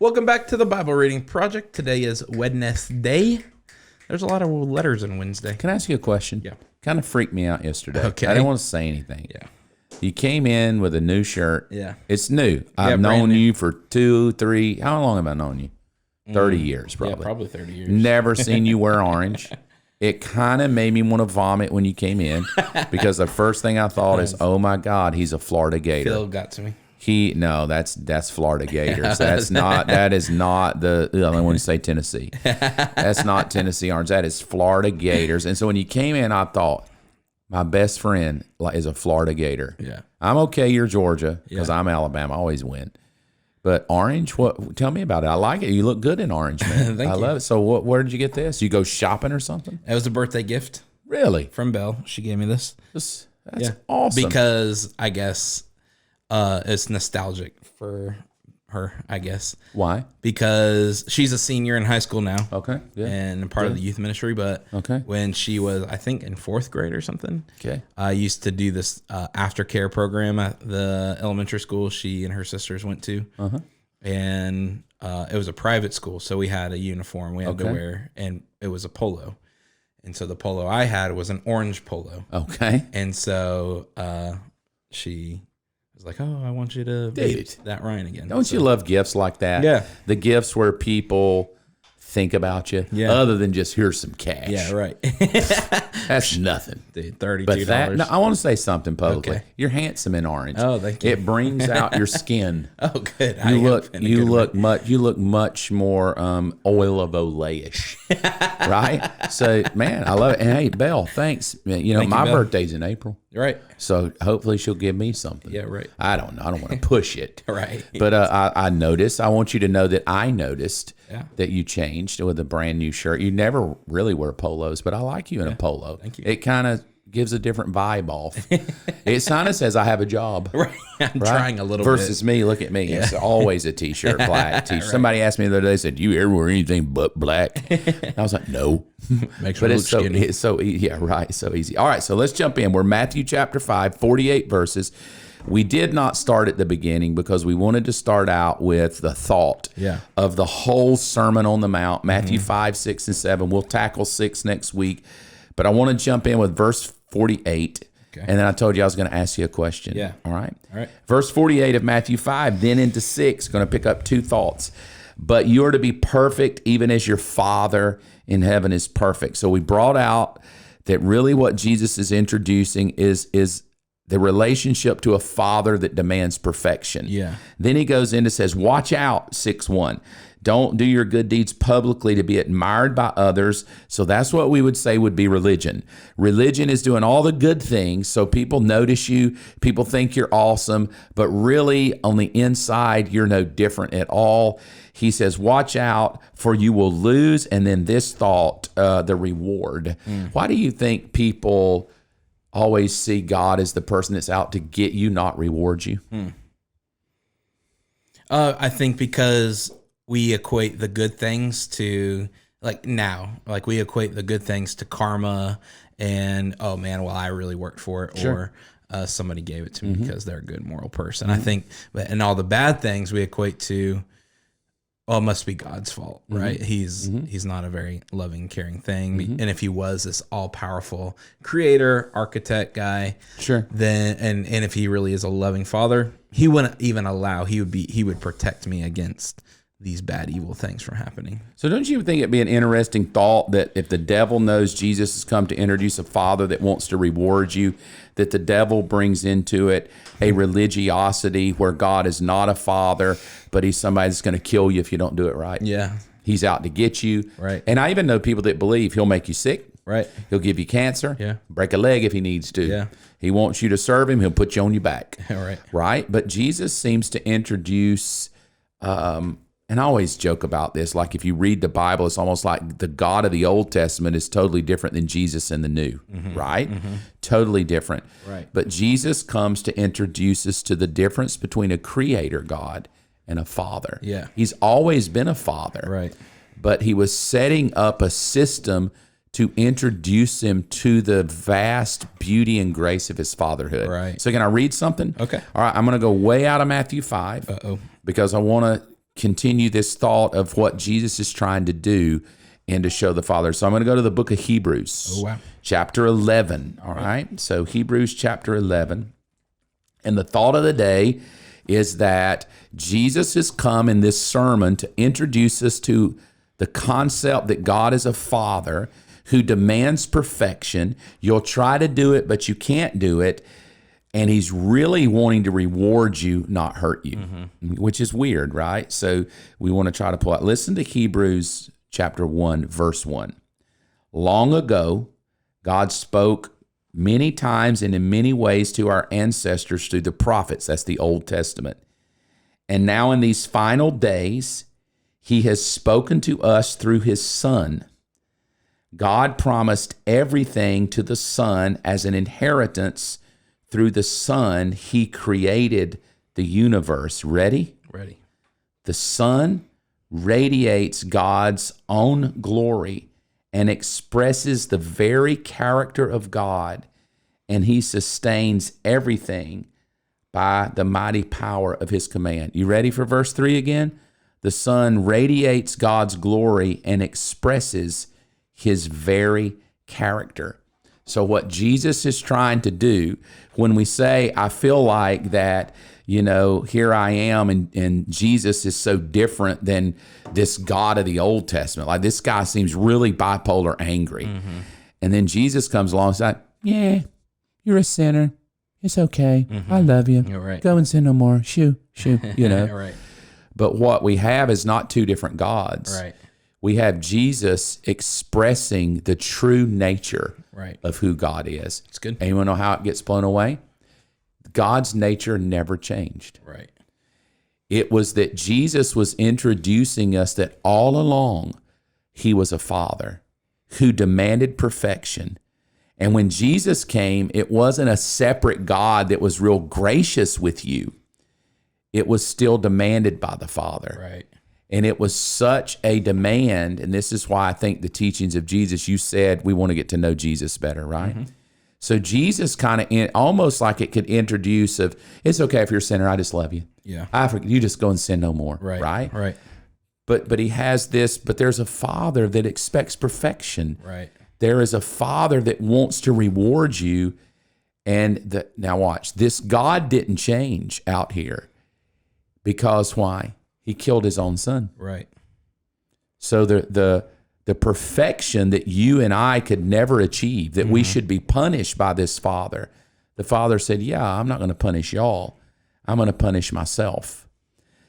Welcome back to the Bible Reading Project. Today is Wednesday. There's a lot of letters in Wednesday. Can I ask you a question? Yeah. Kind of freaked me out yesterday. Okay. I didn't want to say anything. Yeah. You came in with a new shirt. Yeah. It's new. I've known you for 2, 3, how long have I known you? 30 years, probably. Yeah, probably 30 years. Never seen you wear orange. It kind of made me want to vomit when you came in because the first thing I thought is, oh my God, he's a Florida Gator. Phil got to me. No, that's Florida Gators. That is not the I want to say Tennessee. That's not Tennessee Orange. That is Florida Gators. And so when you came in, I thought my best friend is a Florida Gator. Yeah. I'm okay. You're Georgia because I'm Alabama. I always win. But orange, what? Tell me about it. I like it. You look good in orange, man. Thank I you. love it. So where did you get this? You go shopping or something? It was a birthday gift Really? from Belle. She gave me this. That's awesome. Because I guess it's nostalgic for her, I guess. Why? Because she's a senior in high school now. Okay. Yeah. And part of the youth ministry, but Okay. when she was, I think, in 4th grade or something, Okay. I used to do this aftercare program at the elementary school she and her sisters went to. Uh-huh. And it was a private school, so we had a uniform we had to wear, and it was a polo. And so the polo I had was an orange polo. Okay. And so she was like, "Oh, I want you to be that Ryan again." Don't you love gifts like that? Yeah. The gifts where people think about you, other than just here's some cash. Yeah, right. That's nothing. Dude, $32. But that, I want to say something publicly. Okay. You're handsome in orange. Oh, thank you. It brings out your skin. Oh, good. You look much more oil of Olay-ish, right? So, man, I love it. And hey, Belle, thanks. You know, my birthday's in April. Right. So hopefully she'll give me something. Yeah, right. I don't know. I don't want to push it. Right. But I noticed. I want you to know that I noticed Yeah. that you changed with a brand new shirt. You never really wear polos, but I like you in a polo. Thank you. It kind of gives a different vibe off. It kind of says I have a job. Right. I'm trying a little Versus bit. me, look at me. It's always a t-shirt, black t-shirt. Somebody asked me the other day, said, "You ever wear anything but black?" I was like, no. Makes But me it's look so, skinny. it's so easy. Yeah, right. So easy. All right, so let's jump in. We're Matthew chapter 5, 48 verses. We did not start at the beginning because we wanted to start out with the thought of the whole Sermon on the Mount, Matthew 5, 6, and 7. We'll tackle 6 next week. But I want to jump in with verse 48. And then I told you I was going to ask you a question. Yeah. All right. All right. Verse 48 of Matthew 5, then into 6, going to pick up 2 thoughts. But you are to be perfect even as your Father in heaven is perfect. So we brought out that really what Jesus is introducing is the relationship to a father that demands perfection. Yeah. Then he goes in and says, watch out, 6:1. Don't do your good deeds publicly to be admired by others. So that's what we would say would be religion. Religion is doing all the good things so people notice you, people think you're awesome, but really on the inside, you're no different at all. He says, watch out, for you will lose. And then this thought, the reward. Why do you think people always see God as the person that's out to get you, not reward you? I think because we equate the good things to we equate the good things to karma and, oh man, well, I really worked for it, or somebody gave it to me because they're a good moral person. I think, and all the bad things we equate to, well, it must be God's fault, right? He's not a very loving, caring thing. And if he was this all-powerful creator, architect guy, then and if he really is a loving father, he wouldn't even allow, he would protect me against these bad, evil things from happening. So don't you think it'd be an interesting thought that if the devil knows Jesus has come to introduce a father that wants to reward you, that the devil brings into it a religiosity where God is not a father, but he's somebody that's going to kill you if you don't do it right. Yeah. He's out to get you. Right. And I even know people that believe he'll make you sick. Right. He'll give you cancer. Yeah. Break a leg if he needs to. Yeah. He wants you to serve him. He'll put you on your back. Right. Right. But Jesus seems to introduce, and I always joke about this, like if you read the Bible, it's almost like the God of the Old Testament is totally different than Jesus in the New, right? Totally different. Right. But Jesus comes to introduce us to the difference between a creator God and a father. Yeah. He's always been a father. Right. But he was setting up a system to introduce him to the vast beauty and grace of his fatherhood. Right. So can I read something? Okay. All right, I'm going to go way out of Matthew 5 because I want to continue this thought of what Jesus is trying to do and to show the Father. So I'm going to go to the book of Hebrews, chapter 11. All right. So Hebrews chapter 11. And the thought of the day is that Jesus has come in this sermon to introduce us to the concept that God is a Father who demands perfection. You'll try to do it, but you can't do it. And he's really wanting to reward you, not hurt you, which is weird, right? So we want to try to pull out. Listen to Hebrews chapter 1, verse 1. Long ago, God spoke many times and in many ways to our ancestors through the prophets. That's the Old Testament. And now in these final days, he has spoken to us through his Son. God promised everything to the Son as an inheritance. Through the Son, he created the universe. Ready? Ready. The Son radiates God's own glory and expresses the very character of God, and he sustains everything by the mighty power of his command. You ready for verse 3 again? The Son radiates God's glory and expresses his very character. So what Jesus is trying to do when we say, I feel like that, here I am and Jesus is so different than this God of the Old Testament. Like this guy seems really bipolar angry. And then Jesus comes along and says, yeah, you're a sinner. It's okay. I love you. You're right. Go and sin no more. Shoo. Right. But what we have is not two different gods. Right. We have Jesus expressing the true nature of who God is. It's good. And you want to know how it gets blown away? God's nature never changed. Right. It was that Jesus was introducing us that all along he was a Father who demanded perfection. And when Jesus came, it wasn't a separate God that was real gracious with you. It was still demanded by the Father. Right. And it was such a demand, and this is why I think the teachings of Jesus, you said we want to get to know Jesus better, right? So Jesus kind of, almost like it could introduce of, it's okay if you're a sinner, I just love you. Yeah. You just go and sin no more, right? Right. But he has this, but there's a Father that expects perfection. Right. There is a Father that wants to reward you. And now watch, this God didn't change out here because why? He killed his own Son. Right. So the perfection that you and I could never achieve, that we should be punished by this Father, the Father said, yeah, I'm not going to punish y'all. I'm going to punish myself.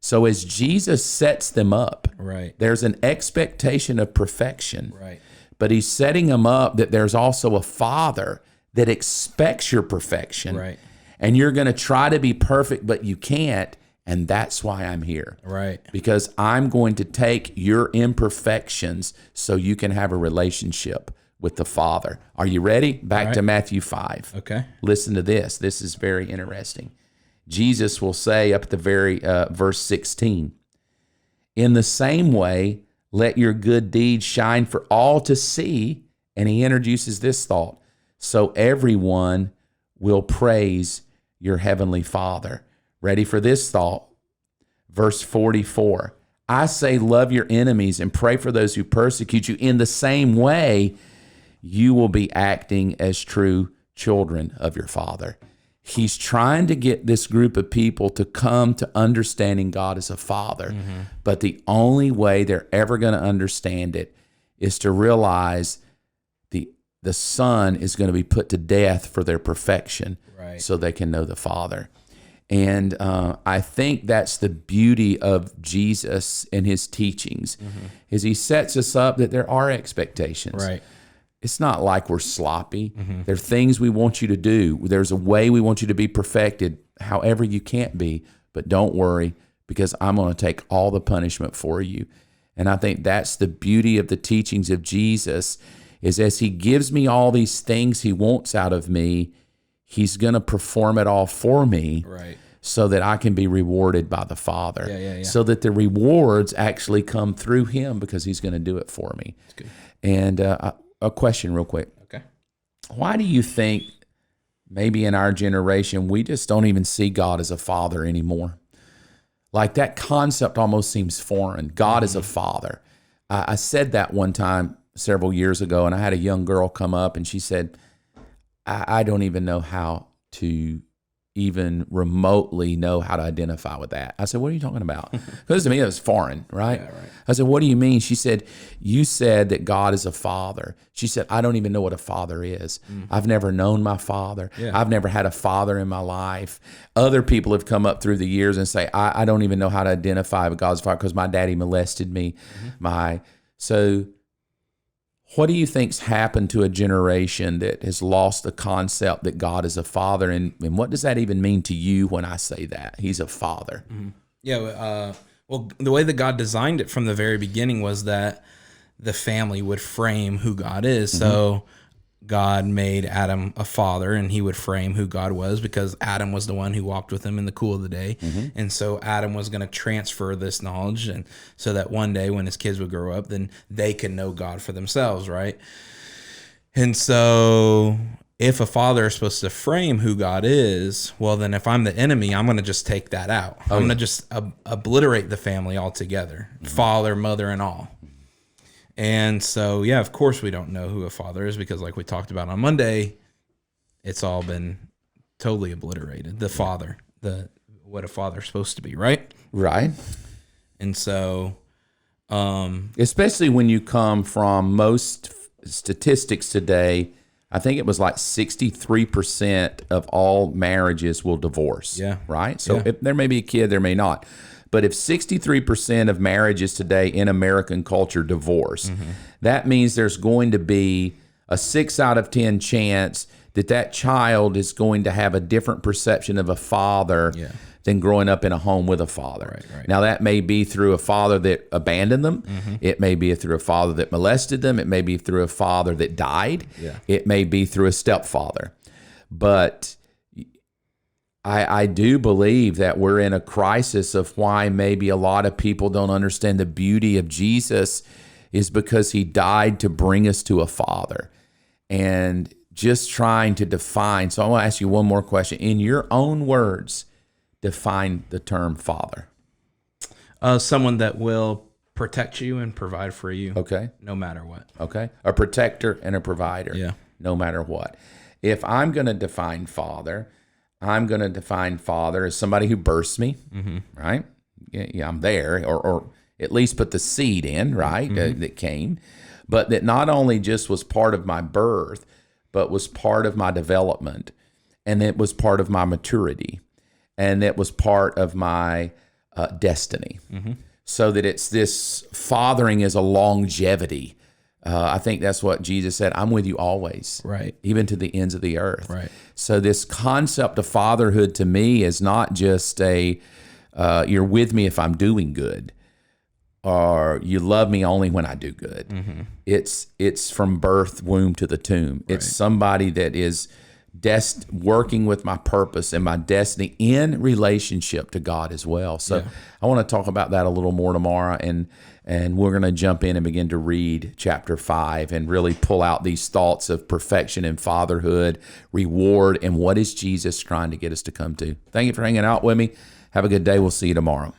So as Jesus sets them up, there's an expectation of perfection. Right. But he's setting them up that there's also a Father that expects your perfection. Right. And you're going to try to be perfect, but you can't. And that's why I'm here. Right. Because I'm going to take your imperfections so you can have a relationship with the Father. Are you ready? Back to Matthew 5. Okay. Listen to this. This is very interesting. Jesus will say up at the very verse 16, in the same way, let your good deeds shine for all to see. And he introduces this thought. So everyone will praise your heavenly Father. Ready for this thought? Verse 44. I say, love your enemies and pray for those who persecute you. In the same way, you will be acting as true children of your Father. He's trying to get this group of people to come to understanding God as a Father. But the only way they're ever going to understand it is to realize the Son is going to be put to death for their perfection so they can know the Father. And I think that's the beauty of Jesus and his teachings, is he sets us up that there are expectations. Right. It's not like we're sloppy. There are things we want you to do. There's a way we want you to be perfected. However, you can't be, but don't worry, because I'm going to take all the punishment for you. And I think that's the beauty of the teachings of Jesus, is as he gives me all these things he wants out of me, he's going to perform it all for me so that I can be rewarded by the Father. So that the rewards actually come through him because he's going to do it for me. That's good. And a question real quick. Okay. Why do you think maybe in our generation we just don't even see God as a Father anymore? Like that concept almost seems foreign. God is a father. I said that one time several years ago, and I had a young girl come up and she said, I don't even know how to even remotely know how to identify with that. I said, what are you talking about? Because to me, it was foreign, right? Yeah, right. I said, what do you mean? She said, you said that God is a father. She said, I don't even know what a father is. I've never known my father. Yeah. I've never had a father in my life. Other people have come up through the years and say, I don't even know how to identify with God's father because my daddy molested me. So what do you think's happened to a generation that has lost the concept that God is a father? And what does that even mean to you when I say that? He's a father. Yeah. Well, the way that God designed it from the very beginning was that the family would frame who God is. So God made Adam a father, and he would frame who God was because Adam was the one who walked with him in the cool of the day. And so Adam was going to transfer this knowledge, and so that one day when his kids would grow up, then they could know God for themselves, right? And so if a father is supposed to frame who God is, well, then if I'm the enemy, I'm going to just take that out. I'm going to just obliterate the family altogether, father, mother, and all. And so, yeah, of course we don't know who a father is because like we talked about on Monday, it's all been totally obliterated. The father, what a father's supposed to be, right? Right. And so, especially when you come from most statistics today, I think it was like 63% of all marriages will divorce. Yeah. Right. So if there may be a kid, there may not. But if 63% of marriages today in American culture divorce, that means there's going to be a 6 out of 10 chance that that child is going to have a different perception of a father than growing up in a home with a father. Right. Now, that may be through a father that abandoned them. It may be through a father that molested them. It may be through a father that died. It may be through a stepfather. But I do believe that we're in a crisis of why maybe a lot of people don't understand the beauty of Jesus is because he died to bring us to a father. And just trying to define. So I want to ask you one more question. In your own words, define the term father. Someone that will protect you and provide for you. Okay. No matter what. Okay. A protector and a provider. Yeah. No matter what. If I'm going to define father, I'm going to define father as somebody who births me, right? Yeah, I'm there, or at least put the seed in, right, that came, but that not only just was part of my birth, but was part of my development, and it was part of my maturity, and it was part of my destiny. So that it's this fathering is a longevity. I think that's what Jesus said. I'm with you always, Right. even to the ends of the earth. Right. So this concept of fatherhood to me is not just a you're with me if I'm doing good, or you love me only when I do good. It's from birth, womb to the tomb. It's somebody that is working with my purpose and my destiny in relationship to God as well. So I want to talk about that a little more tomorrow, and we're going to jump in and begin to read chapter 5 and really pull out these thoughts of perfection and fatherhood, reward, and what is Jesus trying to get us to come to. Thank you for hanging out with me. Have a good day. We'll see you tomorrow.